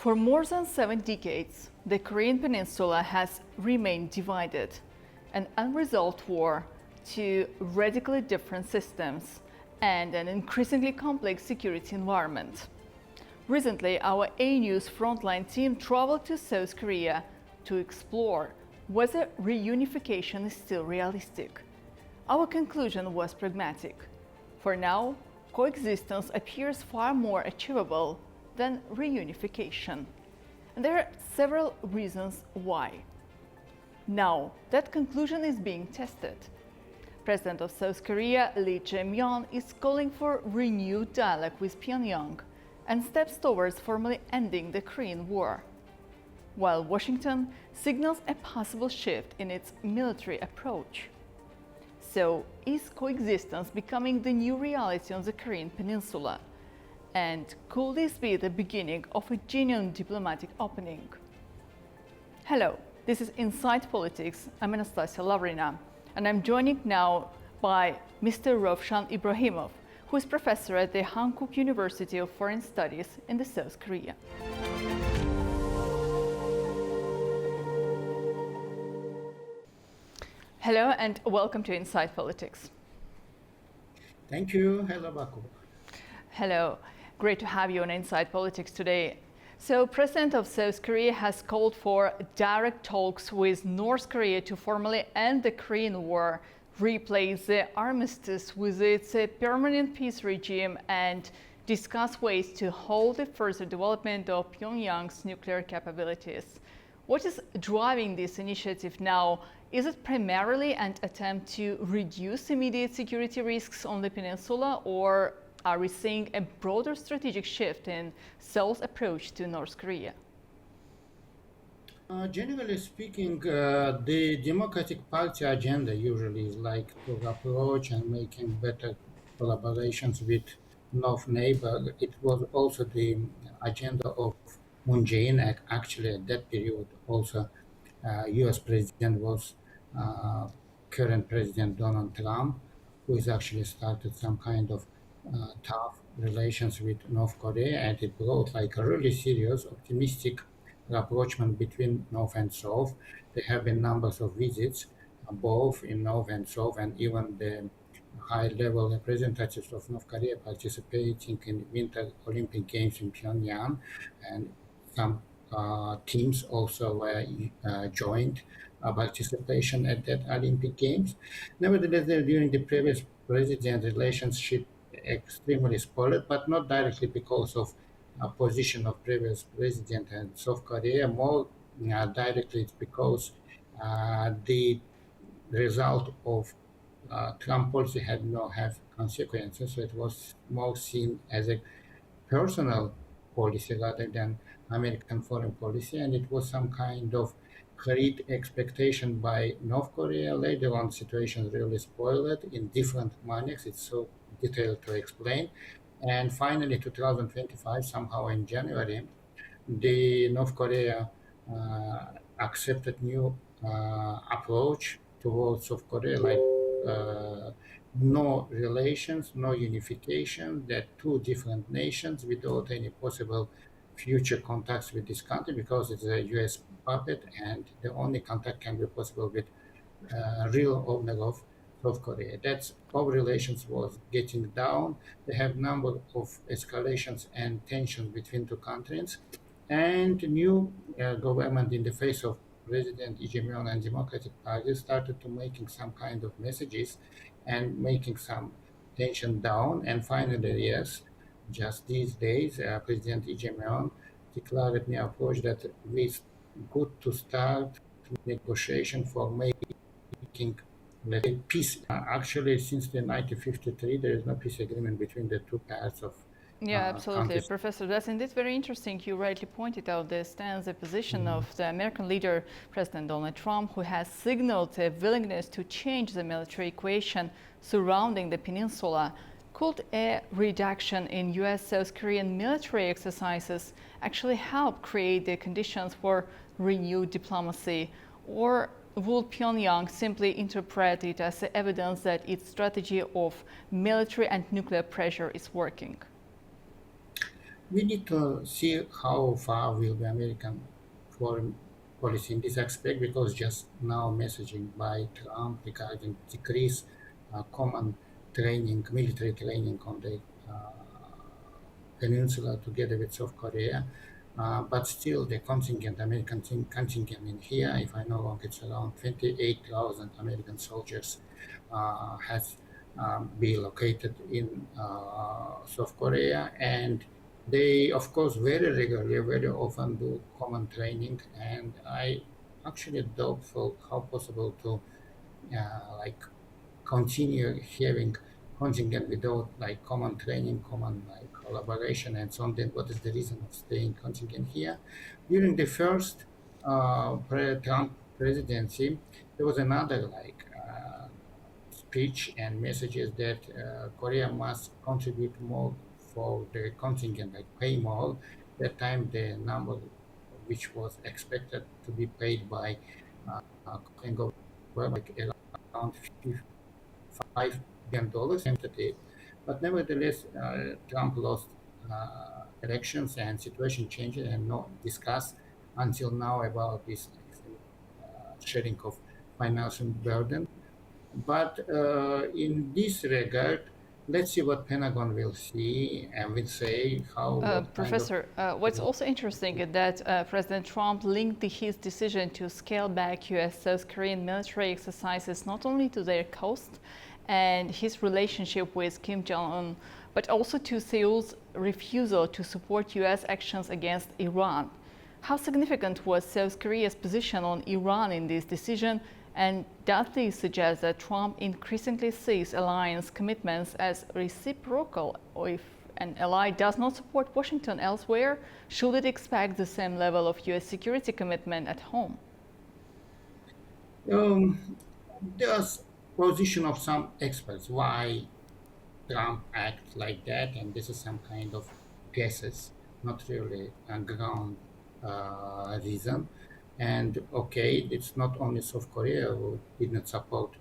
For more than 7 decades, the Korean Peninsula has remained divided, an unresolved war, two radically different systems, and an increasingly complex security environment. Recently, our A-News Frontline team traveled to South Korea to explore whether reunification is still realistic. Our conclusion was pragmatic. For now, coexistence appears far more achievable than reunification. And there are several reasons why. Now, that conclusion is being tested. President of South Korea, Lee Jae-myung, is calling for renewed dialogue with Pyongyang and steps towards formally ending the Korean War, while Washington signals a possible shift in its military approach. So, is coexistence becoming the new reality on the Korean Peninsula? And could this be the beginning of a genuine diplomatic opening? Hello, this is Inside Politics. I'm Anastasiya Lavrina, and I'm joined now by Mr. Rovshan Ibrahimov, who is professor at the Hankuk University of Foreign Studies in the South Korea. Hello and welcome to Inside Politics. Thank you. Hello, Baku. Hello. Great to have you on Inside Politics today. So, President of South Korea has called for direct talks with North Korea to formally end the Korean War, replace the armistice with its permanent peace regime, and discuss ways to halt the further development of Pyongyang's nuclear capabilities. What is driving this initiative now? Is it primarily an attempt to reduce immediate security risks on the peninsula, or are we seeing a broader strategic shift in Seoul's approach to North Korea? Generally speaking, the Democratic Party agenda usually is like to approach and making better collaborations with North neighbor. It was also the agenda of Moon Jae-in. Actually, at that period, also U.S. President was current President Donald Trump, who has actually started some kind of tough relations with North Korea, and it brought like a really serious, optimistic rapprochement between North and South. There have been numbers of visits, both in North and South, and even the high-level representatives of North Korea participating in Winter Olympic Games in Pyongyang, and some teams also were joined participation at that Olympic Games. Nevertheless, during the previous president, relationship extremely spoiled, but not directly because of a position of previous president and South Korea. More directly, it's because the result of Trump policy had no have consequences. So it was more seen as a personal policy rather than American foreign policy, and it was some kind of great expectation by North Korea. Later on, situation really spoiled in different manners. It's so detailed to explain. And finally, 2025, somehow in January, the North Korea accepted new approach towards South Korea, like no relations, no unification, that two different nations without any possible future contacts with this country, because it's a U.S. puppet, and the only contact can be possible with real owner of South Korea. That's how relations was getting down. They have number of escalations and tensions between two countries, and new government in the face of President Lee Jae-myung and Democratic Party started to making some kind of messages and making some tension down. And finally, yes, just these days, President Lee Jae-myung declared new approach that it's good to start negotiation for making, let's say, peace. Actually, since the 1953, there is no peace agreement between the two parts of Yeah, absolutely. countries. Professor, that's indeed very interesting. You rightly pointed out the stance, the position of the American leader, President Donald Trump, who has signaled a willingness to change the military equation surrounding the peninsula. Could a reduction in U.S.-South Korean military exercises actually help create the conditions for renewed diplomacy? Or will Pyongyang simply interpret it as evidence that its strategy of military and nuclear pressure is working? we need to see how far will the American foreign policy in this aspect, because just now messaging by Trump regarding decrease common training, military training on the peninsula together with South Korea. But still, the contingent, American contingent in here, if I know wrong, it's around 28,000 American soldiers has been located in South Korea. And they, of course, very regularly, very often do common training. And I actually doubtful how possible to like continue having contingent without like common training, common like collaboration and so on. Then what is the reason of staying contingent here? During the first Trump presidency, there was another like speech and messages that Korea must contribute more for the contingent, like pay more. That time the number which was expected to be paid by Korean government were like around $5 billion entity. But nevertheless, Trump lost elections and situation changed and not discussed until now about this sharing of financial burden. But in this regard, let's see what Pentagon will see and will say how what kind of Professor, what's also interesting is that President Trump linked his decision to scale back U.S. South Korean military exercises not only to their cost and his relationship with Kim Jong-un, but also to Seoul's refusal to support U.S. actions against Iran. How significant was South Korea's position on Iran in this decision? And does this suggest that Trump increasingly sees alliance commitments as reciprocal, or if an ally does not support Washington elsewhere, should it expect the same level of U.S. security commitment at home? um, there's position of some experts why Trump acts like that, and this is some kind of guesses, not really a ground reason. And okay, it's not only South Korea who did not support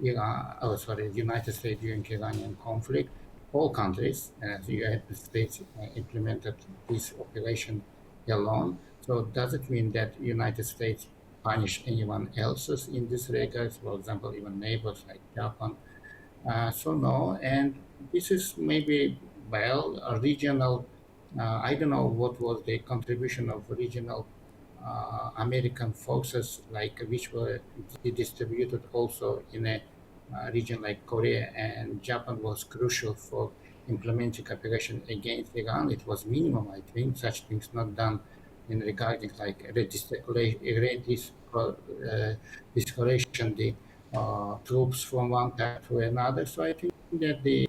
Iran, oh sorry, United States during Iranian conflict. All countries, as the United States implemented this operation alone. So does it mean that United States punish anyone else's in this regard? For example, even neighbors like Japan, so no, and this is maybe well a regional. I don't know what was the contribution of regional American forces, like which were distributed also in a region like Korea and Japan was crucial for implementing operation against Iran. It was minimum, I think. Such things not done in regarding like escalation the troops from one type to another. So I think that the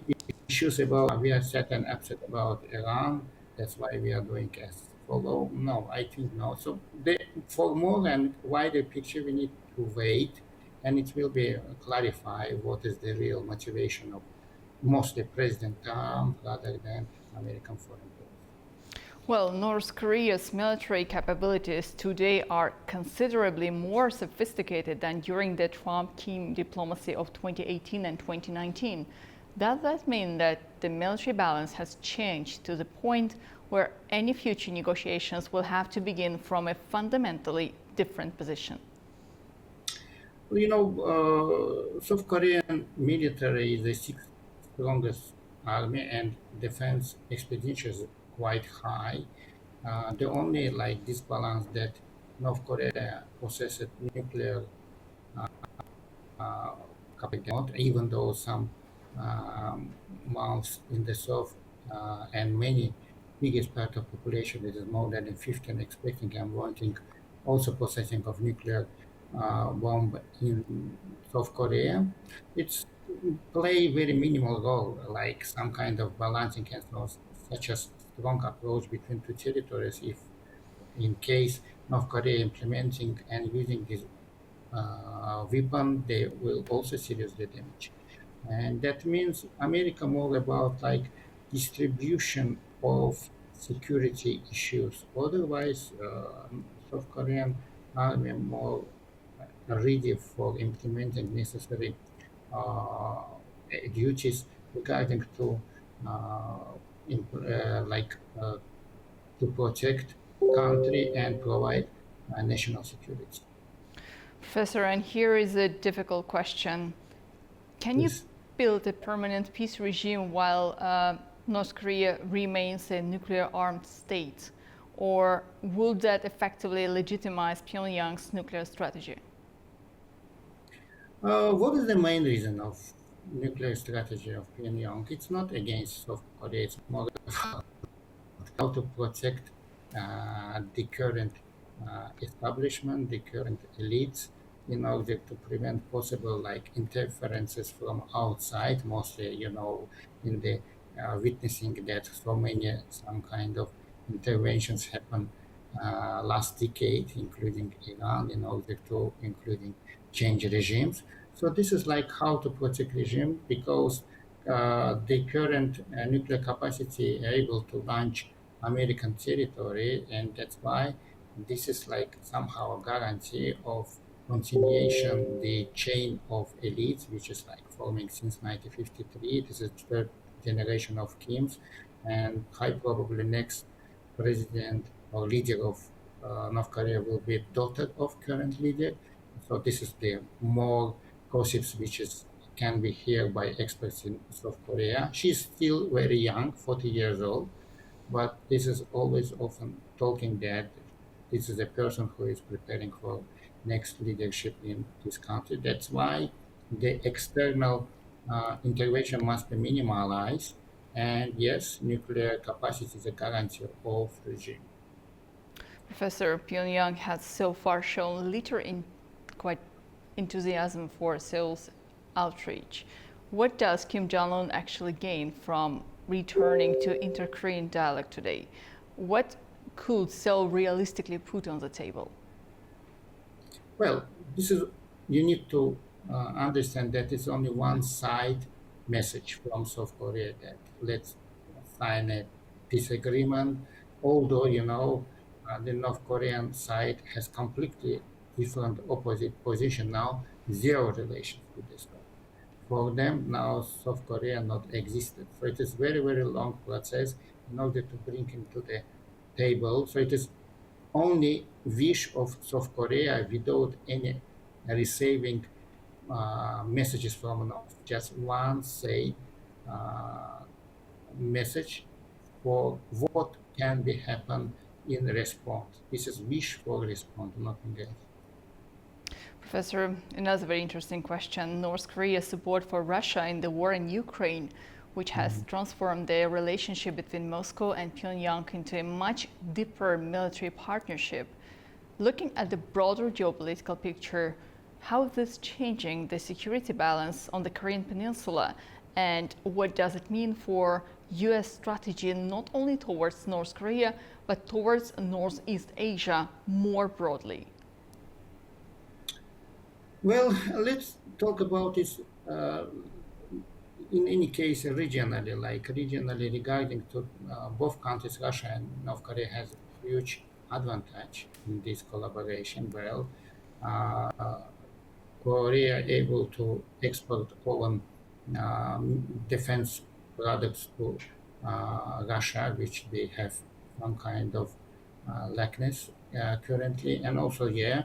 issues about we are sad and upset about Iran. That's why we are doing as follow. No, I think no. So for more and wider picture, we need to wait, and it will be clarify what is the real motivation of mostly President Trump rather than American foreign policy. Well, North Korea's military capabilities today are considerably more sophisticated than during the Trump-Kim diplomacy of 2018 and 2019. Does that mean that the military balance has changed to the point where any future negotiations will have to begin from a fundamentally different position? South Korean military is the sixth strongest army, and defense expenditure is quite high. The only like disbalance that North Korea possesses nuclear uh, capability, even though some months in the south and many biggest part of population, which is more than 15, expecting and wanting also possessing of nuclear bomb in South Korea. It's play very minimal role, like some kind of balancing and so, such as strong approach between two territories. If in case North Korea implementing and using this weapon, they will also seriously damage. And that means America more about like distribution of security issues. Otherwise, South Korean army more ready for implementing necessary uh, duties regarding to uh, like to protect country and provide national security. Professor, and here is a difficult question. Can you Yes. build a permanent peace regime while North Korea remains a nuclear armed state? Or would that effectively legitimize Pyongyang's nuclear strategy? What is the main reason of nuclear strategy of Pyongyang? It's not against South Korea. It's more how to protect the current establishment, the current elites, in order to prevent possible like interferences from outside. Mostly, in the witnessing that so many some kind of interventions happen last decade, including Iran, in order to including change regimes. So this is like how to protect regime because the current nuclear capacity able to launch American territory, and that's why this is like somehow a guarantee of continuation the chain of elites, which is like forming since 1953. This is third generation of Kims, and high probably next president or leader of North Korea will be daughter of current leader. So this is the more gossips which is can be heard by experts in South Korea. She's still very young, 40 years old, but this is always often talking that this is a person who is preparing for next leadership in this country. That's why the external intervention must be minimalized. And yes, nuclear capacity is a guarantee of regime. Professor, Pyongyang has so far shown little quite enthusiasm for Seoul's outreach. What does Kim Jong-un actually gain from returning to inter-Korean dialogue today? What could Seoul realistically put on the table? Well, this is you need to understand that it's only one side message from South Korea that let's sign a peace agreement. Although the North Korean side has completely different opposite position now, zero relations with this. For them now, South Korea not existed. So it is very very long process in order to bring him to the table. So it is only wish of South Korea without any receiving messages from North. Just one say uh, message for what can be happen in response. This is wish for response, nothing else. Professor, another very interesting question. North Korea's support for Russia in the war in Ukraine, which has transformed the relationship between Moscow and Pyongyang into a much deeper military partnership. Looking at the broader geopolitical picture, how is this changing the security balance on the Korean Peninsula? And what does it mean for US strategy not only towards North Korea, but towards Northeast Asia more broadly? Well, let's talk about this in any case regionally, regarding to both countries, Russia and North Korea has a huge advantage in this collaboration. Well, uh, Korea able to export own defense products to Russia, which they have some kind of lackness currently, and also yeah,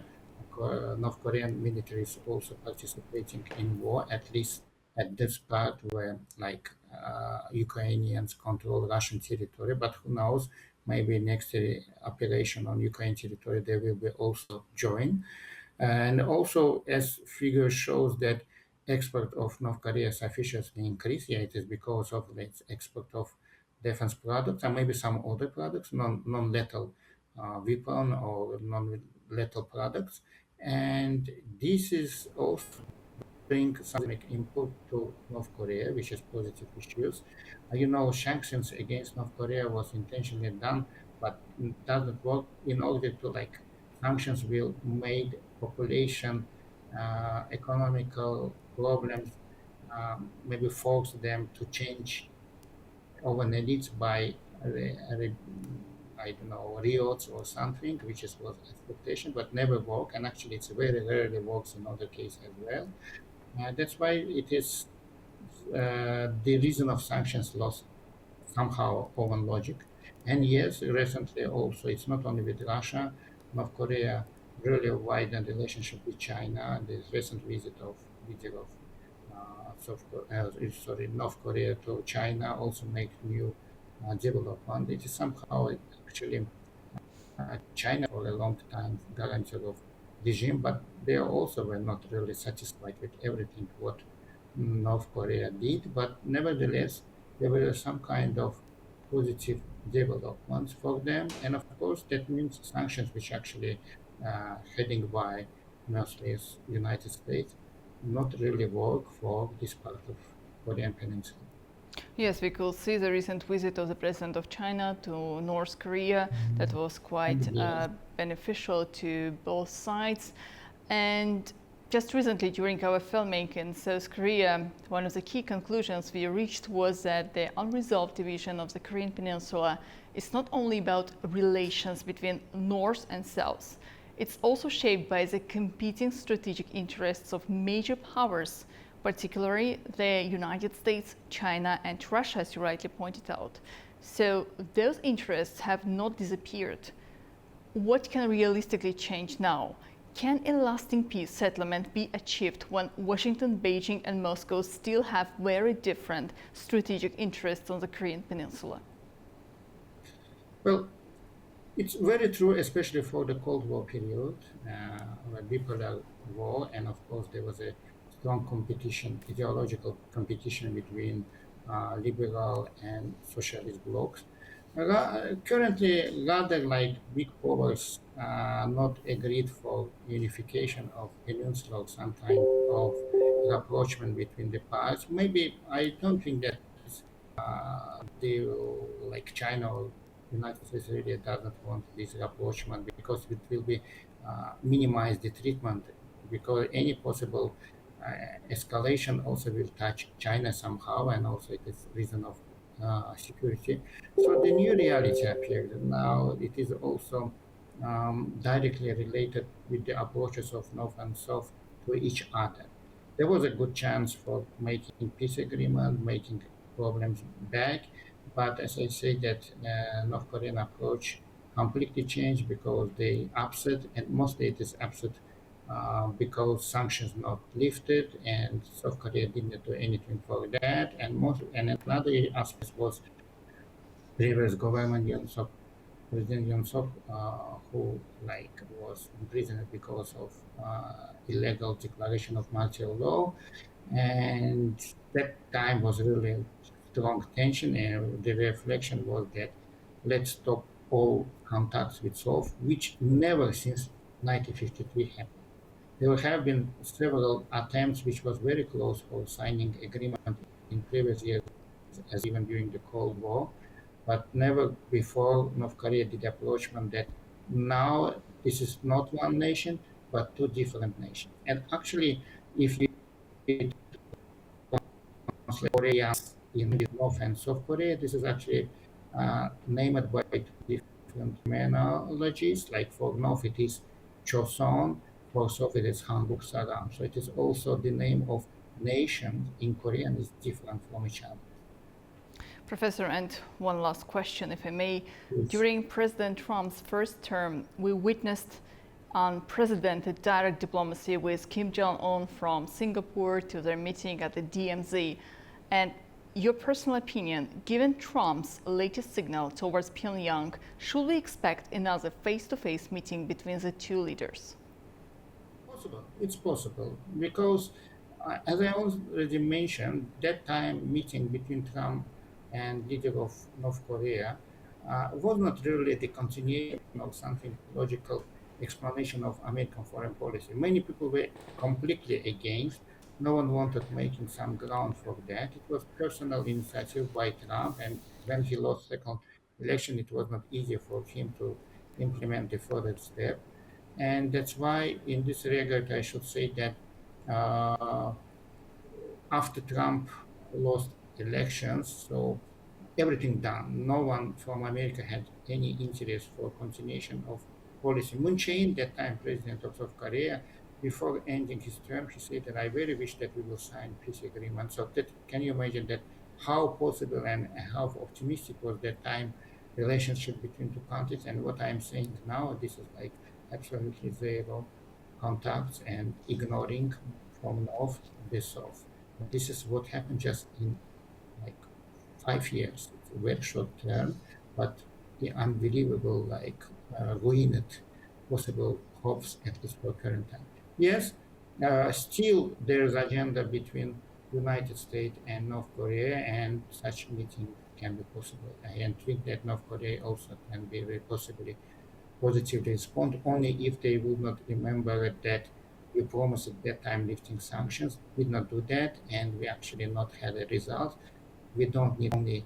North Korean military is also participating in war, at least at this part where like Ukrainians control Russian territory. But who knows? Maybe next operation on Ukraine territory they will be also join. And also, as figure shows that export of North Korea sufficiently increased, yeah, it is because of its export of defense products and maybe some other products, non-lethal weapon or non-lethal products. And this is also bring some input to North Korea, which is positive issues. Sanctions against North Korea was intentionally done, but doesn't work in order to like sanctions will made population economical problems, maybe force them to change our needs by I don't know riots or something, which is was expectation, but never work. And actually, it's very rarely works in other cases as well. That's why it is the reason of sanctions lost somehow own logic. And yes, recently also, it's not only with Russia, North Korea really widened relationship with China. The recent visit of leader of North Korea to China also make new development. It is somehow actually China for a long time guarantor of regime, but they also were not really satisfied with everything what North Korea did. But nevertheless, there were some kind of positive developments for them, and of course that means sanctions, which actually heading by mostly United States, not really work for this part of Korean Peninsula. Yes, we could see the recent visit of the president of China to North Korea that was quite Yes. beneficial to both sides. And just recently, during our filming in South Korea, one of the key conclusions we reached was that the unresolved division of the Korean Peninsula is not only about relations between North and South, it's also shaped by the competing strategic interests of major powers, particularly the United States, China, and Russia, as you rightly pointed out. So those interests have not disappeared. What can realistically change now? Can a lasting peace settlement be achieved when Washington, Beijing, and Moscow still have very different strategic interests on the Korean Peninsula? Well, it's very true, especially for the Cold War period, a bipolar war, and of course there was a strong competition, ideological competition between liberal and socialist blocs. Currently, rather like big powers not agreed for unification of peninsula or some kind of rapprochement between the parts. Maybe I don't think that they like China or United States really doesn't want this rapprochement because it will be minimize the treatment because any possible escalation also will touch China somehow and also it is reason of security. So the new reality appears now. It is also directly related with the approaches of North and South to each other. There was a good chance for making peace agreement, making problems back, but as I say, that North Korean approach completely changed because they upset, and mostly it is upset because sanctions not lifted, and South Korea didn't do anything for that. And another aspect was previous government President Yoon Suk, who like was imprisoned because of illegal declaration of martial law, and that time was really strong tension, and the reflection was that let's stop all contacts with Seoul, which never since 1953 happened. There have been several attempts, which was very close for signing agreement in previous years, as even during the Cold War, but never before North Korea did approachment that now this is not one nation, but two different nations. And actually, if you translate Korea in North and South Korea, this is actually named by different terminologies. Like for North, it is Choson, for South, it is Hanguk Saram. So it is also the name of nation in Korean is different from each other. Professor, and one last question, if I may. Yes. During President Trump's first term, we witnessed unprecedented direct diplomacy with Kim Jong-un from Singapore to their meeting at the DMZ. And your personal opinion, given Trump's latest signal towards Pyongyang, should we expect another face-to-face meeting between the two leaders? Possible. It's possible because, as I already mentioned, that time meeting between Trump and leader of North Korea was not really the continuation of something logical explanation of American foreign policy. Many people were completely against. No one wanted making some ground for that. It was personal initiative by Trump, and when he lost second election, it was not easy for him to implement the further step. And that's why, in this regard, I should say that uh, after Trump lost elections, so everything done. No one from America had any interest for continuation of policy. Moon Jae-in, that time president of South Korea, before ending his term, he said that I very wish that we will sign peace agreement. So that can you imagine that how possible and how optimistic was that time relationship between two countries. And what I'm saying now, this is like absolutely zero contacts and ignoring from north to south. This is what happened just in like 5 years. It's a very short term, but the unbelievable ruined possible hopes at least for current time. Yes, still there's agenda between United States and North Korea, and such meeting can be possible. I think that North Korea also can be very possibly positively respond only if they would not remember that we promised at that time lifting sanctions, did not do that, and we actually not had a result. We don't need only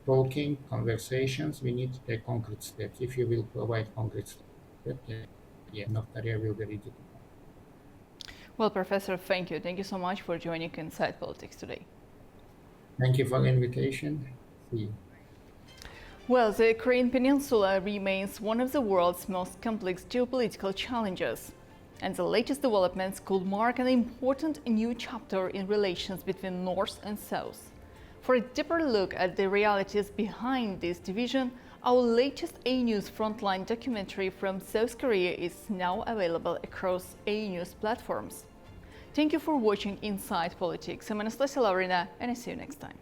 talking, conversations, we need the concrete steps. If you will provide concrete steps, yeah, North Korea will be ready to. Well, Professor, thank you. Thank you so much for joining Inside Politics today. Thank you for the invitation. See you. Well, the Korean Peninsula remains one of the world's most complex geopolitical challenges, and the latest developments could mark an important new chapter in relations between North and South. For a deeper look at the realities behind this division, our latest A News Frontline documentary from South Korea is now available across A News platforms. Thank you for watching Inside Politics. I'm Anastasiya Lavrina, and I see you next time.